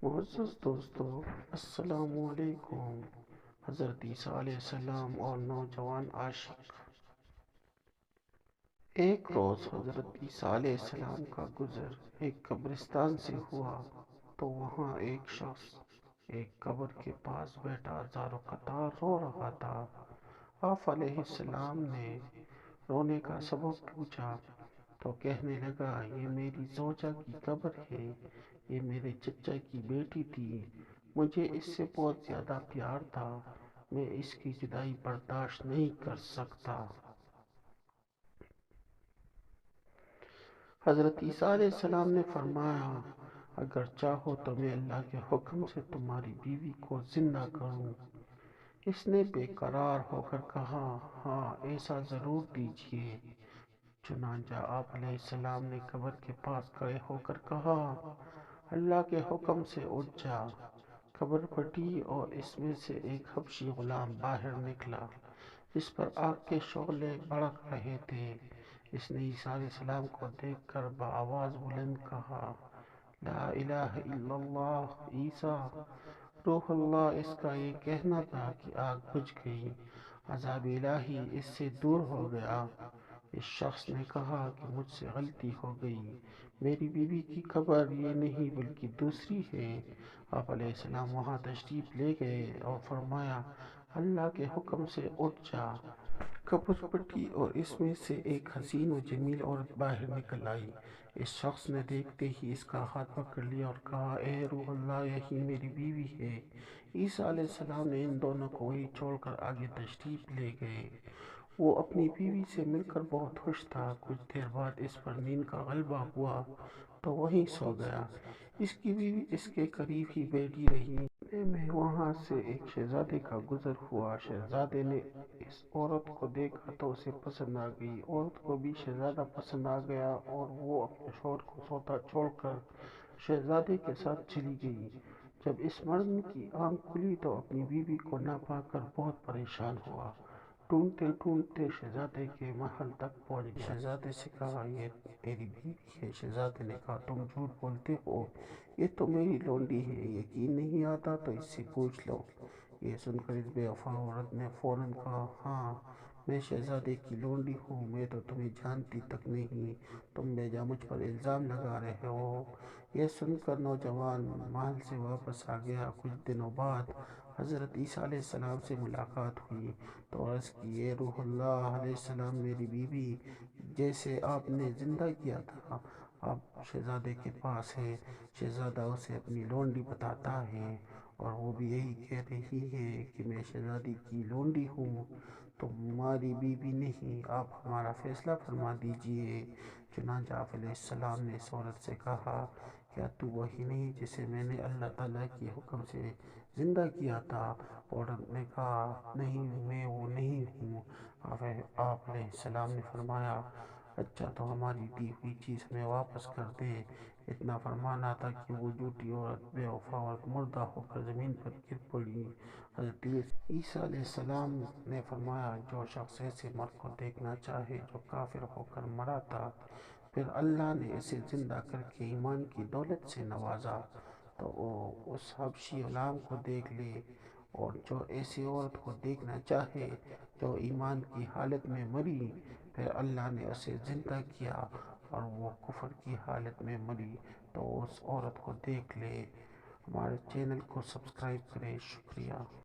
معزز دوستو، السلام علیکم۔ حضرت عیسیٰ علیہ السلام اور نوجوان عاشق۔ ایک روز حضرت عیسیٰ علیہ السلام کا گزر ایک قبرستان سے ہوا تو وہاں ایک شخص ایک قبر کے پاس بیٹھا زار و قطار رو رہا تھا۔ آپ علیہ السلام نے رونے کا سبب پوچھا تو کہنے لگا، یہ میری زوجہ کی قبر ہے، یہ میرے چچا کی بیٹی تھی، مجھے اس سے بہت زیادہ پیار تھا، میں اس کی جدائی برداشت نہیں کر سکتا۔ حضرت عیسیٰ علیہ السلام نے فرمایا، اگر چاہو تو میں اللہ کے حکم سے تمہاری بیوی کو زندہ کروں۔ اس نے بے قرار ہو کر کہا، ہاں ایسا ضرور کیجیے۔ چنانچہ آپ علیہ السلام نے قبر کے پاس کھڑے ہو کر کہا، اللہ کے حکم سے اٹھ جا۔ قبر پھٹی اور اس میں سے ایک حبشی غلام باہر نکلا جس پر آگ کے شعلے بھڑک رہے تھے۔ اس نے عیسیٰ علیہ السلام کو دیکھ کر بآواز بلند کہا، لا الہ الا اللہ، عیسیٰ روح اللہ۔ اس کا یہ کہنا تھا کہ آگ بجھ گئی، عذاب الہی اس سے دور ہو گیا۔ اس شخص نے کہا کہ مجھ سے غلطی ہو گئی، میری بیوی کی قبر یہ نہیں بلکہ دوسری ہے۔ آپ علیہ السلام وہاں تشریف لے گئے اور فرمایا، اللہ کے حکم سے اٹھ جا۔ قبر پھٹی اور اس میں سے ایک حسین و جمیل عورت باہر نکل آئی۔ اس شخص نے دیکھتے ہی اس کا ہاتھ پکڑ لیا اور کہا، اے روح اللہ، یہی میری بیوی ہے۔ عیسیٰ علیہ السلام نے ان دونوں کو وہیں چھوڑ کر آگے تشریف لے گئے۔ وہ اپنی بیوی سے مل کر بہت خوش تھا۔ کچھ دیر بعد اس پر نیند کا غلبہ ہوا تو وہیں سو گیا۔ اس کی بیوی اس کے قریب ہی بیٹھی رہی۔ اتنے میں وہاں سے ایک شہزادے کا گزر ہوا۔ شہزادے نے اس عورت کو دیکھا تو اسے پسند آ گئی۔ عورت کو بھی شہزادہ پسند آ گیا اور وہ اپنے شوہر کو سوتا چھوڑ کر شہزادے کے ساتھ چلی گئی۔ جب اس مرد کی آنکھ کھلی تو اپنی بیوی کو نہ پا کر بہت پریشان ہوا۔ ڈھونڈتے ڈھونڈتے شہزادے کے محل تک پہنچ گیا۔ شہزادے سے کہا، یہ میری بیوی ہے۔ شہزادے نے کہا، تم جھوٹ بولتے ہو، یہ تو میری لونڈی ہے، یقین نہیں آتا تو اس سے پوچھ لو۔ یہ سن کر اس بے وفا عورت نے فوراً کہا، ہاں میں شہزادے کی لونڈی ہوں، میں تو تمہیں جانتی تک نہیں، تم بے جا مجھ پر الزام لگا رہے ہو۔ یہ سن کر نوجوان محل سے واپس آ گیا۔ کچھ دنوں بعد حضرت عیسیٰ علیہ السلام سے ملاقات ہوئی تو عرض کی، اے روح اللہ علیہ السلام، میری بیوی جسے آپ نے زندہ کیا تھا اب شہزادے کے پاس ہے۔ شہزادہ اسے اپنی لونڈی بتاتا ہے اور وہ بھی یہی کہہ رہی ہے کہ میں شہزادی کی لونڈی ہوں، تمہاری بیوی نہیں، آپ ہمارا فیصلہ فرما دیجئے۔ چنانچہ آپ علیہ السلام نے اس عورت سے کہا، کیا تو وہی نہیں جسے میں نے اللہ تعالیٰ کے حکم سے زندہ کیا تھا؟ عورت نے کہا، نہیں میں وہ نہیں ہوں۔ آپ علیہ السلام نے فرمایا، اچھا تو ہماری دی ہوئی چیز ہمیں واپس کر دے۔ اتنا فرمانا تھا کہ وہ جھوٹی عورت، بے وفا عورت مردہ ہو کر زمین پر گر پڑی۔ حضرت عیسیٰ علیہ السلام نے فرمایا، جو شخص ایسے مرد کو دیکھنا چاہے جو کافر ہو کر مرا تھا، پھر اللہ نے اسے زندہ کر کے ایمان کی دولت سے نوازا، تو وہ اس حبشی غلام کو دیکھ لے۔ اور جو ایسی عورت کو دیکھنا چاہے جو ایمان کی حالت میں مری، پھر اللہ نے اسے زندہ کیا اور وہ کفر کی حالت میں مری، تو اس عورت کو دیکھ لے۔ ہمارے چینل کو سبسکرائب کریں۔ شکریہ۔